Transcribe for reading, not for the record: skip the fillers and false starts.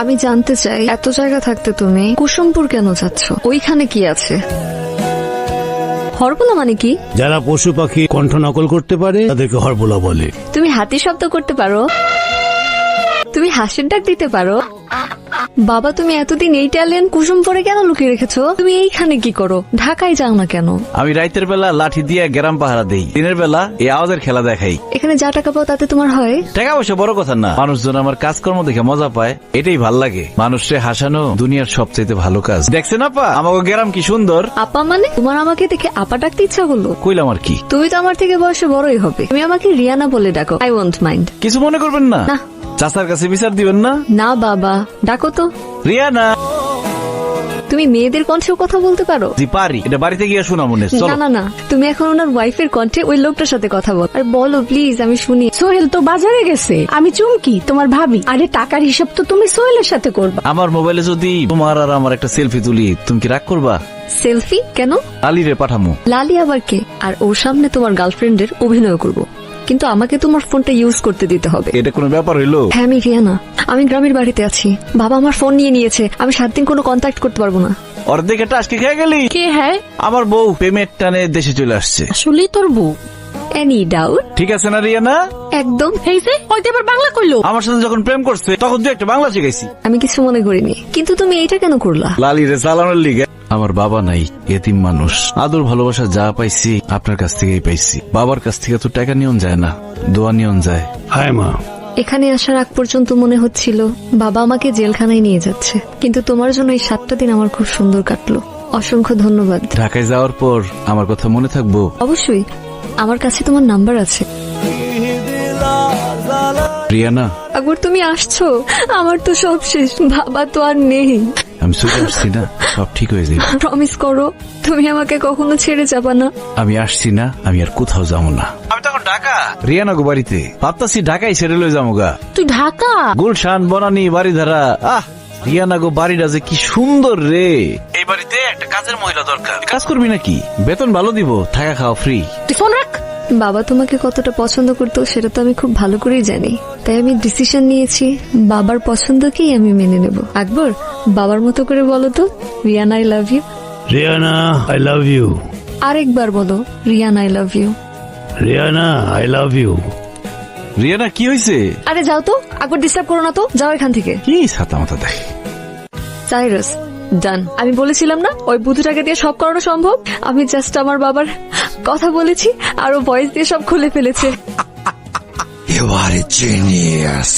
আমি জানতে চাই, এত জায়গা থাকতে তুমি কুসুমপুর কেন যাচ্ছ? ওইখানে কি আছে? হরবোলা মানে কি? যারা পশু পাখি কণ্ঠ নকল করতে পারে তাদেরকে হরবোলা বলে। তুমি হাতি শব্দ করতে পারো? তুমি হাসির ডাক দিতে পারো? বাবা, তুমি এতদিন এই ট্যালেন্ট কুসুমপুরে কেন লুকিয়ে রেখেছো? তুমি এইখানে কি করো? ঢাকায় যাও না কেন? আমি রাতের বেলা লাঠি দিয়ে গ্রাম পাহারা দেই, দিনের বেলা এই আওয়াজের খেলা দেখাই। এখানে যা টাকা পাও তাতে তোমার হয়? টাকা পয়সা বড় কথা না, মানুষজন আমার কাজকর্ম দেখে মজা পায়, এটাই ভাল লাগে। মানুষকে হাসানো দুনিয়ার সবচাইতে ভালো কাজ। দেখছেন আপা, আমাকে গ্রাম কি সুন্দর। আপা মানে? তোমার আমাকে দেখে আপা ডাকতে ইচ্ছা হলো? কইলাম আর কি। তুমি তো আমার থেকে বয়সে বড়ই হবে। তুমি আমাকে রিয়ানা বলে ডাকো, আই ওয়ন্ট মাইন্ড। কিছু মনে করবেন না? না। চাচার কাছে বিচার দিবেন না? না বাবা, ডাকো তো। রিয়ানা। তুমি মেয়েদের কণ্ঠেও কথা বলতে পারো? জি পারি, এটা বাড়িতে গিয়ে শোনা মনে। না না না, তুমি এখন ওনার ওয়াইফের কণ্ঠে ওই লোকটার সাথে কথা বল। আর বলো প্লিজ, আমি শুনি। সোহেল তো বাজারে গেছে, আমি চুমকি তোমার ভাবি। আরে টাকার হিসাব তো তুমি সোহেলের সাথে করবা। আমার মোবাইলে যদি তোমার আর আমার একটা সেলফি তুলি, তুমি কি রাগ করবা? সেলফি কেন? আলিরে পাঠামু। লালি আবার কে? আর ওর সামনে তোমার গার্লফ্রেন্ডের অভিনয় করব, কিন্তু আমাকে তোমার ফোনটা ইউজ করতে দিতে হবে। এটা কোনো ব্যাপার হইলো? হ্যাঁ, আমি রিয়ানা। আমি গ্রামের বাড়িতে আছি। বাবা আমার ফোন নিয়ে নিয়েছে। আমি 7 দিন কোনো কন্ট্যাক্ট করতে পারবো না। অর্ধেক একটা আজকে খেয়ে গেলি। কে? হ্যাঁ, আমার বউ প্রেমের টানে দেশে চলে আসছে। আসলেই তোর বউ? Any doubt? ঠিক আছে না রিয়ানা? একদম। হয়েছে, হয়তো এবার বাংলা কইলো। আমার সাথে যখন প্রেম করছে তখন তুই একটা বাংলা শিখাইছি। আমি কিছু মনে করিনি, কিন্তু তুমি এইটা কেন করলা? লালিরে চালানোর লিগে। আমার বাবা নাই, এতিম মানুষ। আদর ভালোবাসা যা পাইছি আপনার কাছ থেকেই পাইছি। বাবার কাছ থেকে তো টাকা নিয়ন যায় না, দোয়া নিয়ন যায়। হায় মা, এখানে আসার আগ পর্যন্ত মনে হচ্ছিল বাবা আমাকে জেলখানায় নিয়ে যাচ্ছে, কিন্তু তোমার জন্য এই 7টা দিন আমার খুব সুন্দর কাটলো। অসংখ্য ধন্যবাদ। ঢাকায় যাওয়ার পর আমার কথা মনে থাকবো? অবশ্যই, আমার কাছে তোমার নাম্বার আছে। রিয়ানা, একবার তুমি আসছো, আমার তো সব শেষ। বাবা তো আর নেই। আমি চলে আসছি না, সব ঠিক হয়ে যাবে। প্রমিস করো, তুমি আমাকে কখনো ছেড়ে যাবা না। আমি আসছি না, আমি আর কোথাও যাবো না। আমি তখন ঢাকা, রিয়ানা গো বাড়িতে ভাবতাছি ঢাকায় ছেড়ে লয়ে যাবো গা। তুই ঢাকা? গুলশান, বনানী, বাড়িধারা। রিয়ানা গো বাড়িটা যে কি সুন্দর রে। এই বাড়িতে একটা কাজের মহিলা দরকার। কাজ করবি নাকি? বেতন ভালো দিব, থাকা খাওয়া ফ্রি। তুই ফোন রাখ। বাবা তোমাকে কতটা পছন্দ করতো সেটা তো আমি খুব ভালো করেই জানি, তাই আমি ডিসিশন নিয়েছি বাবার পছন্দকেই আমি মেনে নেব। আকবর, বাবার মতো করে বলো তো, Riyana I love you. Riyana I love you. আরেকবার বলো, Riyana I love you. Riyana I love you. Riyana কি হয়েছে? আরে যাও তো, আকবর ডিস্টার্ব করো না তো, যাও এখান থেকে। কি ছাতা মাথা দেখে। সাইরাস, ডান। আমি বলেছিলাম না ওই বুধুটাকে দিয়ে সব করানো সম্ভব। আমি জাস্ট আমার বাবার কথা বলেছি আর ও ভয়েস দিয়ে সব খুলে ফেলেছে। You are a genius.